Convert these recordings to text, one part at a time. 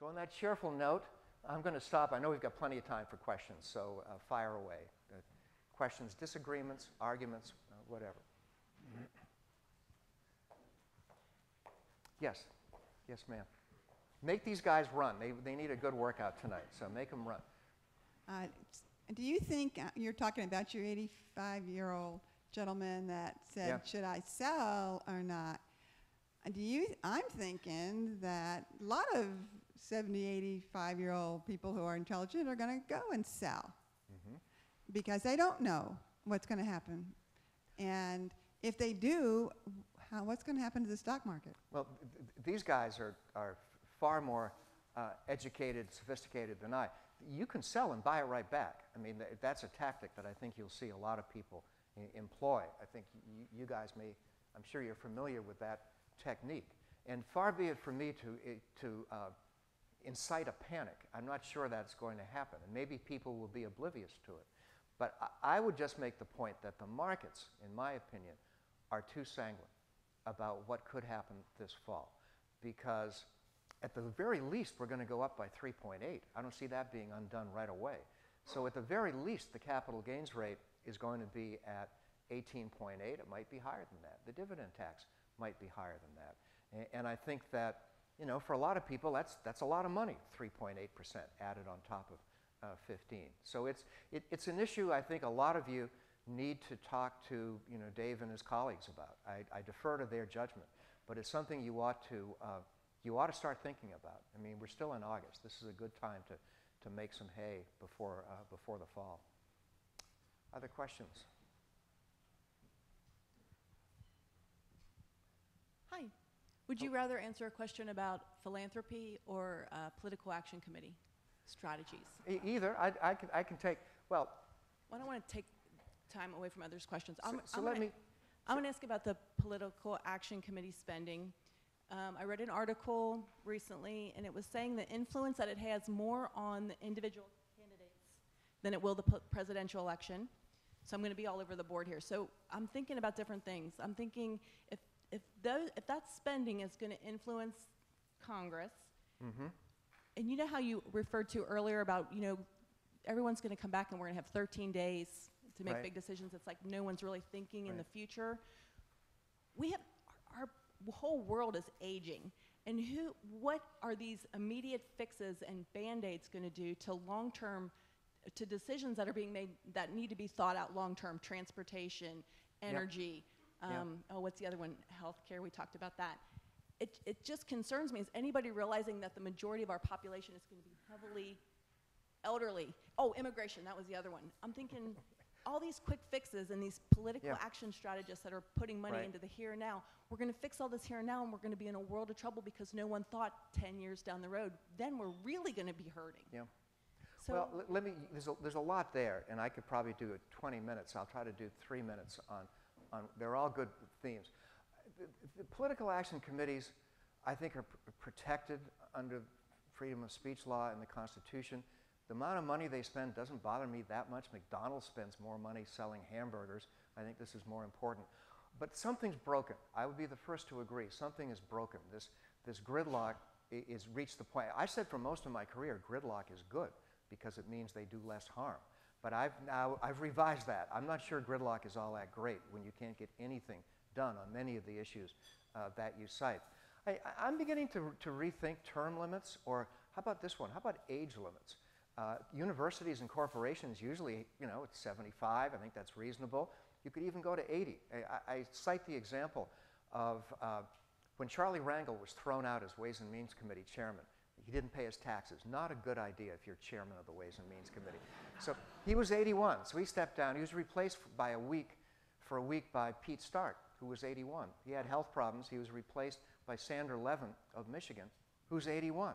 So on that cheerful note, I'm going to stop. I know we've got plenty of time for questions, so fire away. Questions, disagreements, arguments, whatever. Yes. Yes, ma'am. Make these guys run. They need a good workout tonight, so make them run. Do you think, you're talking about your 85-year-old gentleman that said, should I sell or not? I'm thinking that a lot of 70, 85-year-old people who are intelligent are going to go and sell because they don't know what's going to happen. And if they do, what's going to happen to the stock market? Well, these guys are far more educated, sophisticated than I. You can sell and buy it right back. I mean, that's a tactic that I think you'll see a lot of people employ. I think you guys may, I'm sure you're familiar with that technique. And far be it from me to incite a panic. I'm not sure that's going to happen. And maybe people will be oblivious to it. But I would just make the point that the markets, in my opinion, are too sanguine about what could happen this fall. Because at the very least, we're going to go up by 3.8. I don't see that being undone right away. So at the very least, the capital gains rate is going to be at 18.8. It might be higher than that. The dividend tax might be higher than that. And I think that, you know, for a lot of people, that's a lot of money, 3.8% added on top of 15. So it's an issue I think a lot of you need to talk to, you know, Dave and his colleagues about. I defer to their judgment, but it's something you ought to start thinking about. I mean, we're still in August. This is a good time to make some hay before the fall. Other questions? Hi. Would you rather answer a question about philanthropy or political action committee strategies? Either. I can take, well. I don't want to take time away from others' questions. I'm let me. I'm going to ask about the political action committee spending. I read an article recently, and it was saying the influence that it has more on the individual candidates than it will the presidential election. So I'm going to be all over the board here. So I'm thinking about different things. I'm thinking if that spending is going to influence Congress, and you know how you referred to earlier about, you know, everyone's going to come back and we're going to have 13 days to make big decisions. It's like no one's really thinking in the future. We have our whole world is aging, and what are these immediate fixes and band-aids going to do to long-term, to decisions that are being made that need to be thought out long-term? Transportation, energy. Oh, what's the other one? Healthcare. We talked about that. It just concerns me. Is anybody realizing that the majority of our population is going to be heavily elderly? Oh, immigration. That was the other one. I'm thinking all these quick fixes and these political action strategists that are putting money into the here and now, we're going to fix all this here and now, and we're going to be in a world of trouble because no one thought 10 years down the road. Then we're really going to be hurting. Yeah. So well, let me. There's a lot there, and I could probably do it 20 minutes. I'll try to do 3 minutes on. They're all good themes. The political action committees, I think, are protected under freedom of speech law and the Constitution. The amount of money they spend doesn't bother me that much. McDonald's spends more money selling hamburgers. I think this is more important. But something's broken. I would be the first to agree. Something is broken. This gridlock is reached the point. I said for most of my career, gridlock is good because it means they do less harm. But I've revised that. I'm not sure gridlock is all that great when you can't get anything done on many of the issues that you cite. I'm beginning to rethink term limits, or how about this one? How about age limits? Universities and corporations usually, you know, it's 75. I think that's reasonable. You could even go to 80. I cite the example of when Charlie Rangel was thrown out as Ways and Means Committee chairman. He didn't pay his taxes. Not a good idea if you're chairman of the Ways and Means Committee. So he was 81, so he stepped down. He was replaced for a week by Pete Stark, who was 81. He had health problems. He was replaced by Sandra Levin of Michigan, who's 81. I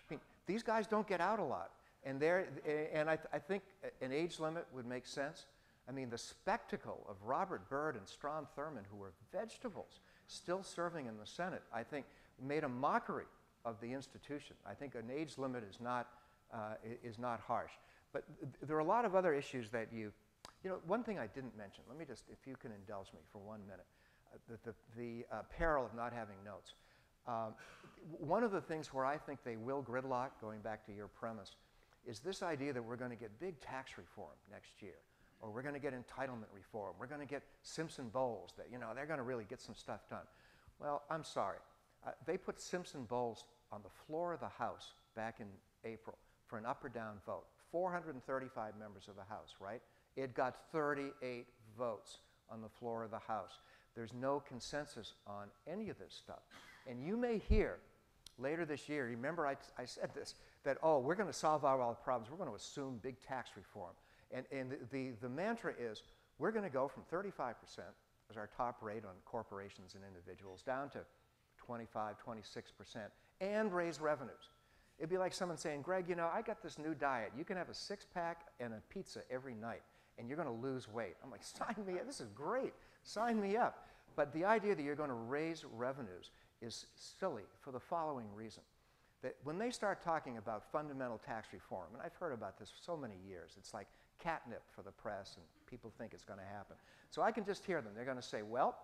mean, these guys don't get out a lot. And I think an age limit would make sense. I mean, the spectacle of Robert Byrd and Strom Thurmond, who were vegetables, still serving in the Senate, I think made a mockery of the institution. I think an age limit is not harsh. But there are a lot of other issues that you know, one thing I didn't mention, let me just, if you can indulge me for 1 minute, the peril of not having notes. One of the things where I think they will gridlock, going back to your premise, is this idea that we're going to get big tax reform next year, or we're going to get entitlement reform, we're going to get Simpson Bowles, that, you know, they're going to really get some stuff done. Well, I'm sorry. They put Simpson Bowles on the floor of the House back in April for an up or down vote. 435 members of the House, right? It got 38 votes on the floor of the House. There's no consensus on any of this stuff. And you may hear later this year, remember I said this, that, oh, we're going to solve all our problems. We're going to assume big tax reform. And the mantra is, we're going to go from 35% as our top rate on corporations and individuals down to 25, 26%, and raise revenues. It'd be like someone saying, Greg, you know, I got this new diet. You can have a six-pack and a pizza every night, and you're going to lose weight. I'm like, sign me up. This is great. Sign me up. But the idea that you're going to raise revenues is silly for the following reason. That when they start talking about fundamental tax reform, and I've heard about this for so many years, it's like catnip for the press, and people think it's going to happen. So I can just hear them. They're going to say, well,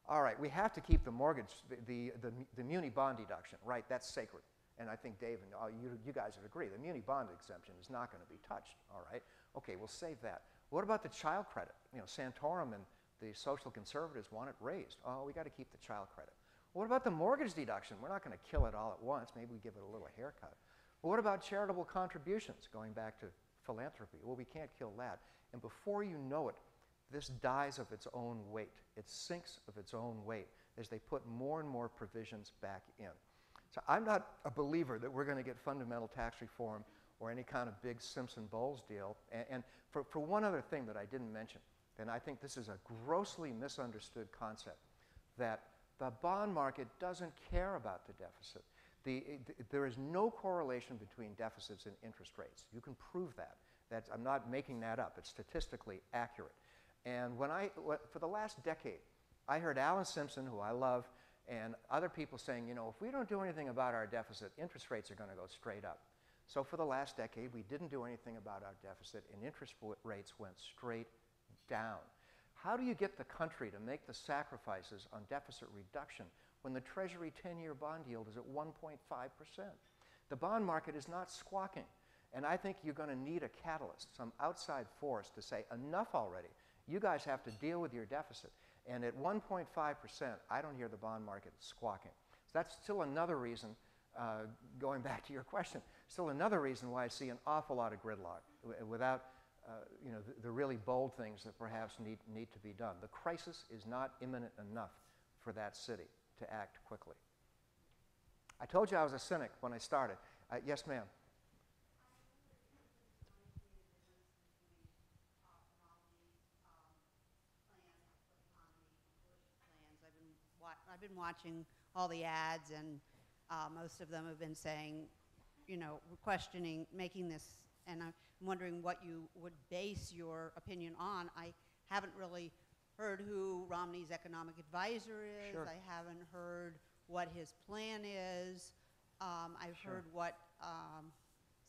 all right, we have to keep the mortgage, the muni bond deduction, right? That's sacred. And I think Dave and you guys would agree. The muni bond exemption is not going to be touched, all right? Okay, we'll save that. What about the child credit? You know, Santorum and the social conservatives want it raised. Oh, we got to keep the child credit. What about the mortgage deduction? We're not going to kill it all at once. Maybe we give it a little haircut. Well, what about charitable contributions, going back to philanthropy? Well, we can't kill that. And before you know it, this dies of its own weight. It sinks of its own weight as they put more and more provisions back in. So I'm not a believer that we're going to get fundamental tax reform or any kind of big Simpson-Bowles deal. And for one other thing that I didn't mention, and I think this is a grossly misunderstood concept, that the bond market doesn't care about the deficit. There is no correlation between deficits and interest rates. You can prove that. I'm not making that up. It's statistically accurate. And for the last decade, I heard Alan Simpson, who I love, and other people saying, you know, if we don't do anything about our deficit, interest rates are going to go straight up. So for the last decade, we didn't do anything about our deficit, and interest rates went straight down. How do you get the country to make the sacrifices on deficit reduction when the Treasury 10-year bond yield is at 1.5%? The bond market is not squawking. And I think you're going to need a catalyst, some outside force to say, enough already. You guys have to deal with your deficit. And at 1.5%, I don't hear the bond market squawking. So that's still another reason, going back to your question, still another reason why I see an awful lot of gridlock without you know, the really bold things that perhaps need to be done. The crisis is not imminent enough for that city to act quickly. I told you I was a cynic when I started. Yes, ma'am. I've been watching all the ads, and most of them have been saying, you know, questioning, making this, and I'm wondering what you would base your opinion on. I haven't really heard who Romney's economic advisor is. Sure. I haven't heard what his plan is. I've heard what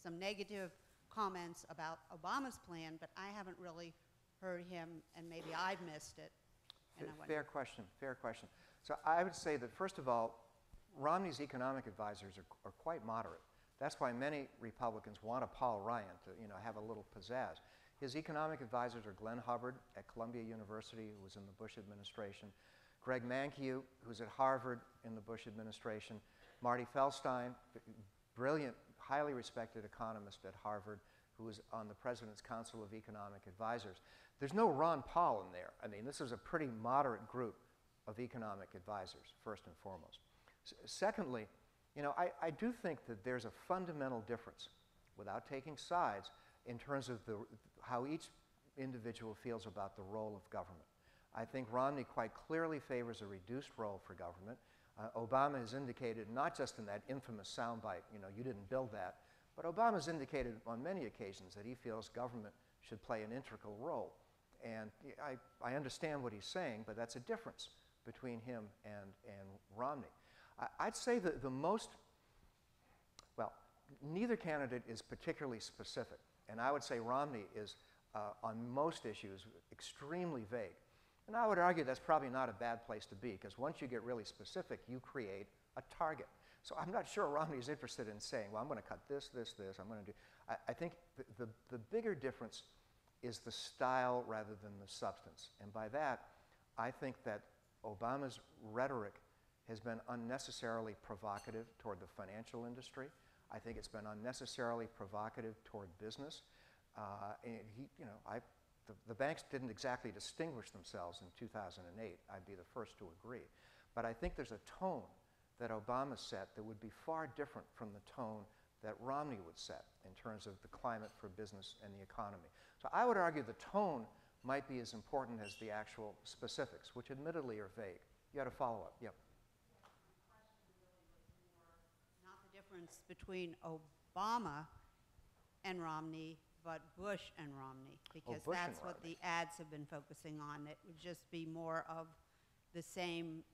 some negative comments about Obama's plan, but I haven't really heard him, and maybe I've missed it. And Fair question, fair question. So I would say that, first of all, Romney's economic advisors are quite moderate. That's why many Republicans want a Paul Ryan to, you know, have a little pizzazz. His economic advisors are Glenn Hubbard at Columbia University, who was in the Bush administration, Greg Mankiw, who's at Harvard in the Bush administration, Marty Feldstein, brilliant, highly respected economist at Harvard, who was on the President's Council of Economic Advisors. There's no Ron Paul in there. I mean, this is a pretty moderate group of economic advisors, first and foremost. Secondly, you know, I do think that there's a fundamental difference, without taking sides, in terms of how each individual feels about the role of government. I think Romney quite clearly favors a reduced role for government. Obama has indicated, not just in that infamous soundbite, you know, you didn't build that, but Obama's indicated on many occasions that he feels government should play an integral role. And I understand what he's saying, but that's a difference between him and Romney. I'd say that well, neither candidate is particularly specific. And I would say Romney is, on most issues, extremely vague. And I would argue that's probably not a bad place to be, because once you get really specific, you create a target. So I'm not sure Romney's interested in saying, well, I'm going to cut this, this, this, I'm going to do. I think the bigger difference is the style rather than the substance. And by that, I think that Obama's rhetoric has been unnecessarily provocative toward the financial industry. I think it's been unnecessarily provocative toward business. And the banks didn't exactly distinguish themselves in 2008. I'd be the first to agree. But I think there's a tone that Obama set that would be far different from the tone that Romney would set in terms of the climate for business and the economy. So I would argue the tone might be as important as the actual specifics, which admittedly are vague. You had a follow-up. Yep. Not the difference between Obama and Romney, but Bush and Romney, because Bush and that's what Romney. the ads have been focusing on. It would just be more of the same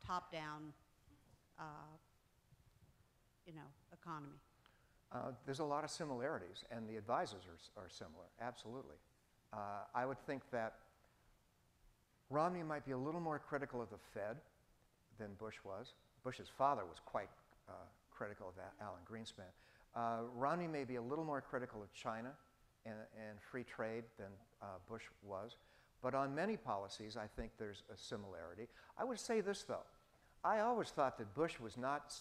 top-down, economy. There's a lot of similarities, and the advisors are similar, absolutely. I would think that Romney might be a little more critical of the Fed than Bush was. Bush's father was quite critical of Alan Greenspan. Romney may be a little more critical of China and free trade than Bush was. But on many policies, I think there's a similarity. I would say this, though. I always thought that Bush was not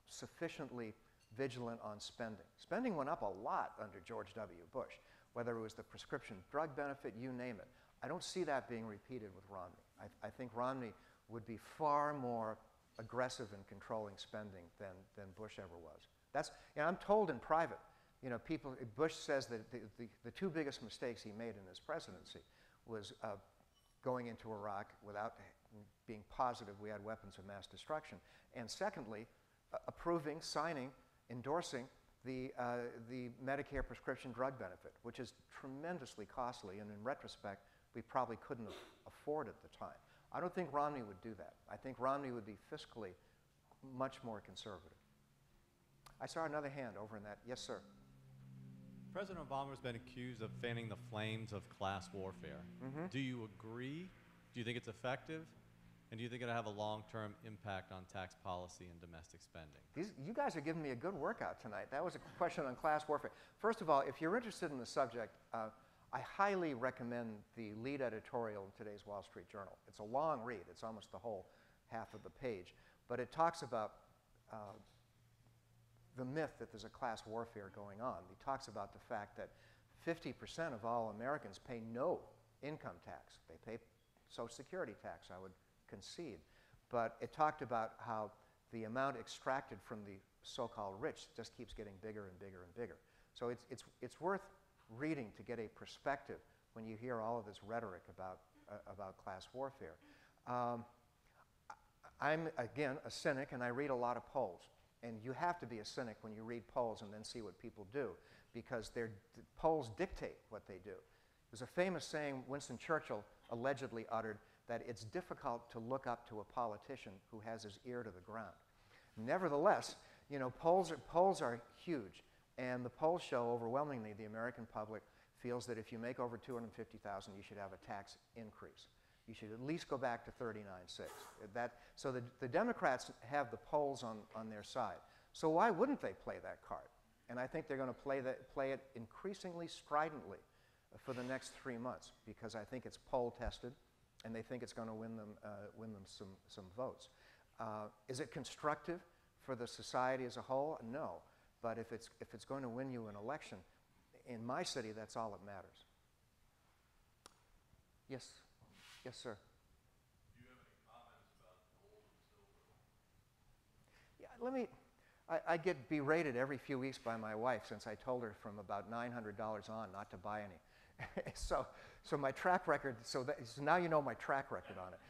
sufficiently vigilant on spending. Spending went up a lot under George W. Bush, whether it was the prescription drug benefit, you name it. I don't see that being repeated with Romney. I think Romney would be far more aggressive in controlling spending than Bush ever was. I'm told in private, Bush says that the two biggest mistakes he made in his presidency was going into Iraq without being positive we had weapons of mass destruction, and secondly, approving, signing, endorsing the Medicare prescription drug benefit, which is tremendously costly, and in retrospect, we probably couldn't have afforded at the time. I don't think Romney would do that. I think Romney would be fiscally much more conservative. I saw another hand over in that. Yes, sir. President Obama has been accused of fanning the flames of class warfare. Mm-hmm. Do you agree? Do you think it's effective? And do you think it'll have a long-term impact on tax policy and domestic spending? You guys are giving me a good workout tonight. That was a question on class warfare. First of all, if you're interested in the subject, I highly recommend the lead editorial in today's Wall Street Journal. It's a long read. It's almost the whole half of the page. But it talks about the myth that there's a class warfare going on. He talks about the fact that 50% of all Americans pay no income tax. They pay Social Security tax, I would concede. But it talked about how the amount extracted from the so-called rich just keeps getting bigger and bigger and bigger. So it's worth reading to get a perspective when you hear all of this rhetoric about class warfare. I'm, again, a cynic, and I read a lot of polls. And you have to be a cynic when you read polls and then see what people do, because the polls dictate what they do. There's a famous saying Winston Churchill allegedly uttered, that it's difficult to look up to a politician who has his ear to the ground. Nevertheless, polls are huge, and the polls show overwhelmingly the American public feels that if you make over $250,000, you should have a tax increase. You should at least go back to 39.6. So the Democrats have the polls on their side. So why wouldn't they play that card? And I think they're going to play it increasingly stridently for the next 3 months, because I think it's poll tested, and they think it's going to win them some votes. Is it constructive for the society as a whole? No. But if it's going to win you an election, in my city, that's all that matters. Yes. Yes, sir. Do you have any comments about gold and silver? Yeah, I get berated every few weeks by my wife, since I told her from about $900 on not to buy any. so my track record, so now you know my track record on it.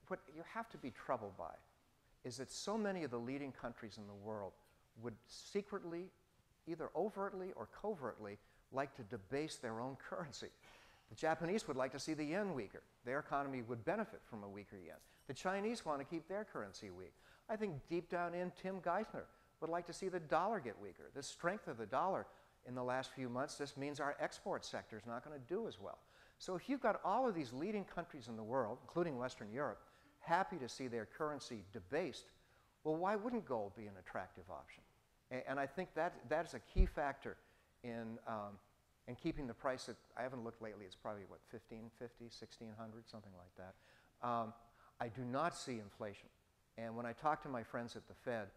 What you have to be troubled by is that so many of the leading countries in the world would secretly, either overtly or covertly, like to debase their own currency. The Japanese would like to see the yen weaker. Their economy would benefit from a weaker yen. The Chinese want to keep their currency weak. I think deep down in, Tim Geithner would like to see the dollar get weaker. The strength of the dollar in the last few months just means our export sector is not going to do as well. So if you've got all of these leading countries in the world, including Western Europe, happy to see their currency debased, well, why wouldn't gold be an attractive option? And I think that is a key factor in keeping the price at, I haven't looked lately, it's probably, what, 1550, 1600, something like that. I do not see inflation. And when I talk to my friends at the Fed,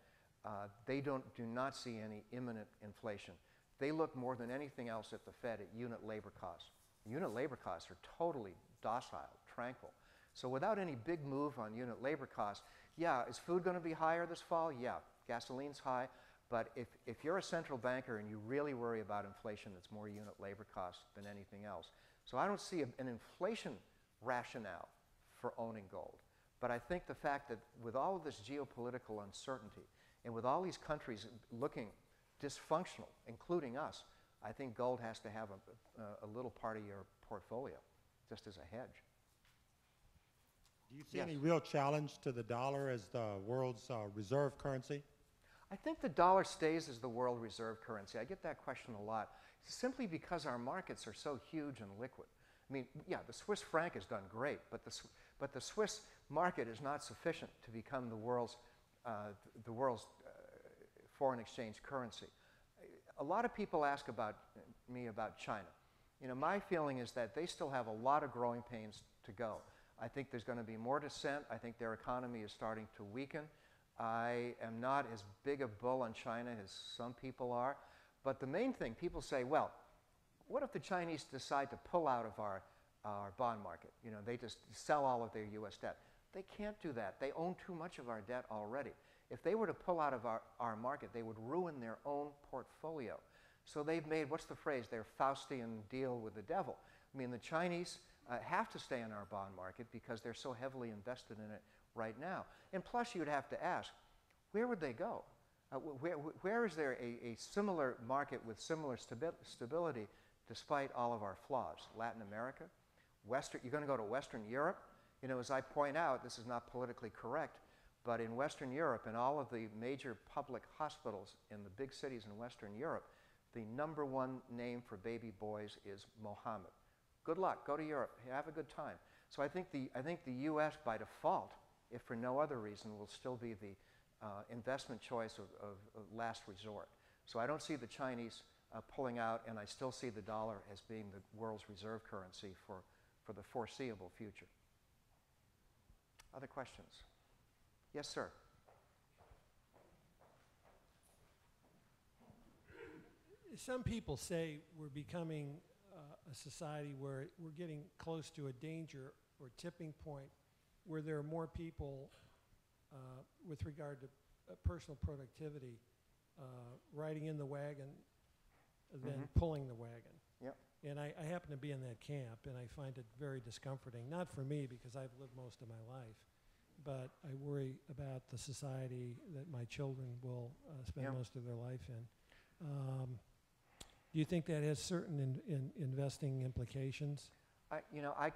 they do not see any imminent inflation. They look more than anything else at the Fed at unit labor costs. Unit labor costs are totally docile, tranquil. So without any big move on unit labor costs, yeah, is food going to be higher this fall? Yeah, gasoline's high. But if you're a central banker and you really worry about inflation, it's more unit labor costs than anything else. So I don't see an inflation rationale for owning gold. But I think the fact that with all of this geopolitical uncertainty and with all these countries looking dysfunctional, including us, I think gold has to have a little part of your portfolio, just as a hedge. Do you see any real challenge to the dollar as the world's reserve currency? I think the dollar stays as the world reserve currency. I get that question a lot, simply because our markets are so huge and liquid. I mean, yeah, the Swiss franc has done great, but the Swiss market is not sufficient to become the world's foreign exchange currency. A lot of people ask me about China. You know, my feeling is that they still have a lot of growing pains to go. I think there's going to be more dissent. I think their economy is starting to weaken. I am not as big a bull on China as some people are. But the main thing, people say, well, what if the Chinese decide to pull out of our bond market? You know, they just sell all of their U.S. debt. They can't do that. They own too much of our debt already. If they were to pull out of our market, they would ruin their own portfolio. So they've made, what's the phrase, their Faustian deal with the devil. I mean, the Chinese have to stay in our bond market because they're so heavily invested in it right now. And plus, you'd have to ask, where would they go? Where is there a similar market with similar stability despite all of our flaws? Latin America? You're going to go to Western Europe? You know, as I point out, this is not politically correct, but in Western Europe, in all of the major public hospitals in the big cities in Western Europe, the #1 name for baby boys is Mohammed. Good luck. Go to Europe. Have a good time. So I think the U.S. by default, if for no other reason, will still be the investment choice of last resort. So I don't see the Chinese pulling out, and I still see the dollar as being the world's reserve currency for the foreseeable future. Other questions? Yes, sir. Some people say we're becoming a society where we're getting close to a danger or tipping point where there are more people with regard to personal productivity riding in the wagon than pulling the wagon. Yep. And I happen to be in that camp, and I find it very discomforting. Not for me, because I've lived most of my life, but I worry about the society that my children will spend most of their life in. Do you think that has certain investing implications? You know, I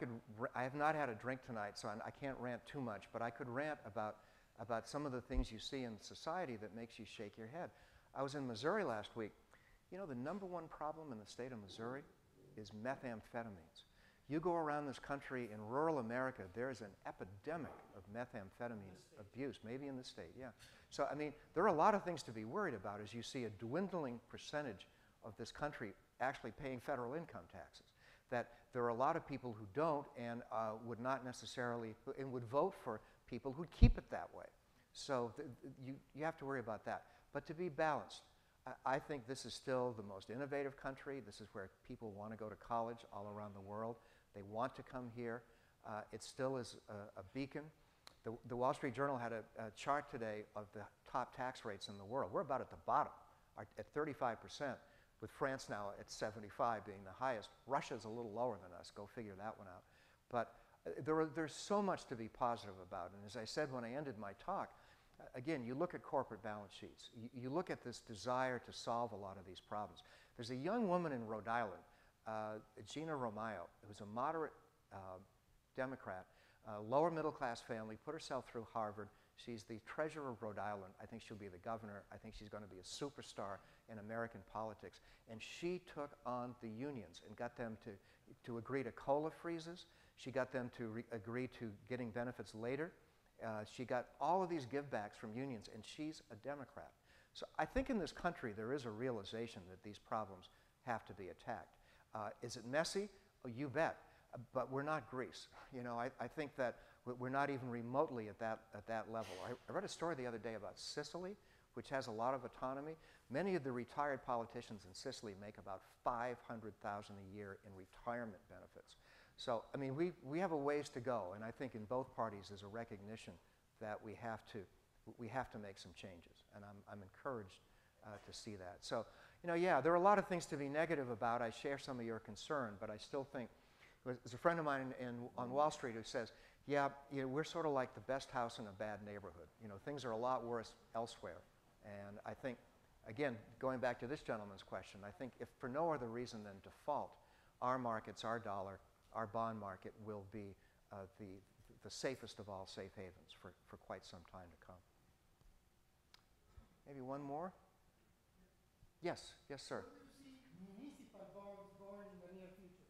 have not had a drink tonight, so I can't rant too much, but I could rant about some of the things you see in society that makes you shake your head. I was in Missouri last week. You know, the #1 problem in the state of Missouri is methamphetamines. You go around this country in rural America, there's an epidemic of methamphetamine abuse, maybe in the state, yeah. So, I mean, there are a lot of things to be worried about as you see a dwindling percentage of this country actually paying federal income taxes. That there are a lot of people who don't and would not necessarily, and would vote for people who'd keep it that way. So you have to worry about that. But to be balanced, I think this is still the most innovative country. This is where people want to go to college all around the world. They want to come here. It still is a beacon. The Wall Street Journal had a chart today of the top tax rates in the world. We're about at the bottom, at 35%, with France now at 75 being the highest. Russia's a little lower than us. Go figure that one out. But there's so much to be positive about. And as I said when I ended my talk, again, you look at corporate balance sheets. You look at this desire to solve a lot of these problems. There's a young woman in Rhode Island, Gina Romeo, who's a moderate Democrat, lower middle class family, put herself through Harvard. She's the treasurer of Rhode Island. I think she'll be the governor. I think she's going to be a superstar in American politics. And she took on the unions and got them to agree to COLA freezes. She got them to agree to getting benefits later. She got all of these givebacks from unions, and she's a Democrat. So I think in this country there is a realization that these problems have to be attacked. Is it messy? Oh, you bet. But we're not Greece. You know, I think that we're not even remotely at that level. I read a story the other day about Sicily, which has a lot of autonomy. Many of the retired politicians in Sicily make about $500,000 a year in retirement benefits. So, I mean, we have a ways to go, and I think in both parties there's a recognition that we have to make some changes, and I'm encouraged to see that. So, you know, yeah, there are a lot of things to be negative about. I share some of your concern, but I still think, there's a friend of mine on Wall Street who says, yeah, you know, we're sort of like the best house in a bad neighborhood. You know, things are a lot worse elsewhere. And I think, again, going back to this gentleman's question, I think if for no other reason than default, our markets, our dollar, our bond market will be the safest of all safe havens for quite some time to come. Maybe one more? Yes, yes, sir. Where do you see municipal bonds going in the near future?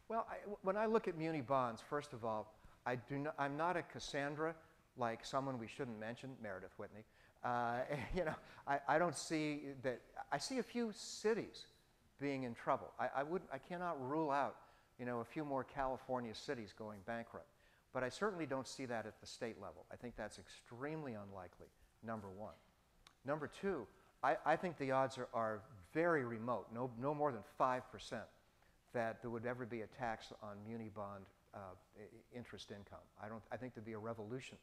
Well, when I look at muni bonds, first of all, I'm not a Cassandra like someone we shouldn't mention, Meredith Whitney. You know, I don't see that. I see a few cities being in trouble. I cannot rule out, you know, a few more California cities going bankrupt. But I certainly don't see that at the state level. I think that's extremely unlikely, number one. Number two, I think the odds are very remote, no more than 5%, that there would ever be a tax on muni bond interest income. I think there'd be a revolution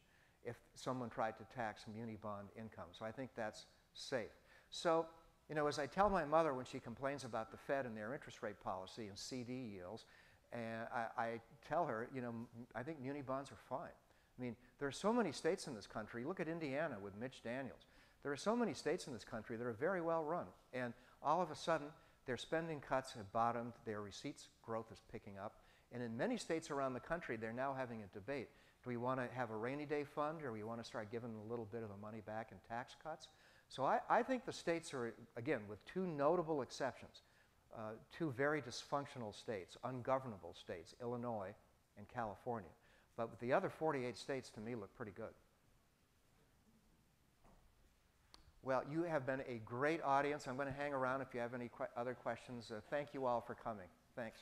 if someone tried to tax muni bond income. So I think that's safe. So, you know, as I tell my mother when she complains about the Fed and their interest rate policy and CD yields, and I tell her, you know, I think muni bonds are fine. I mean, there are so many states in this country. Look at Indiana with Mitch Daniels. There are so many states in this country that are very well run. And all of a sudden, their spending cuts have bottomed. Their receipts growth is picking up. And in many states around the country, they're now having a debate. Do we want to have a rainy day fund, or do we want to start giving them a little bit of the money back in tax cuts? So I think the states are, again, with two notable exceptions, two very dysfunctional states, ungovernable states, Illinois and California. But the other 48 states, to me, look pretty good. Well, you have been a great audience. I'm going to hang around if you have any other questions. Thank you all for coming. Thanks.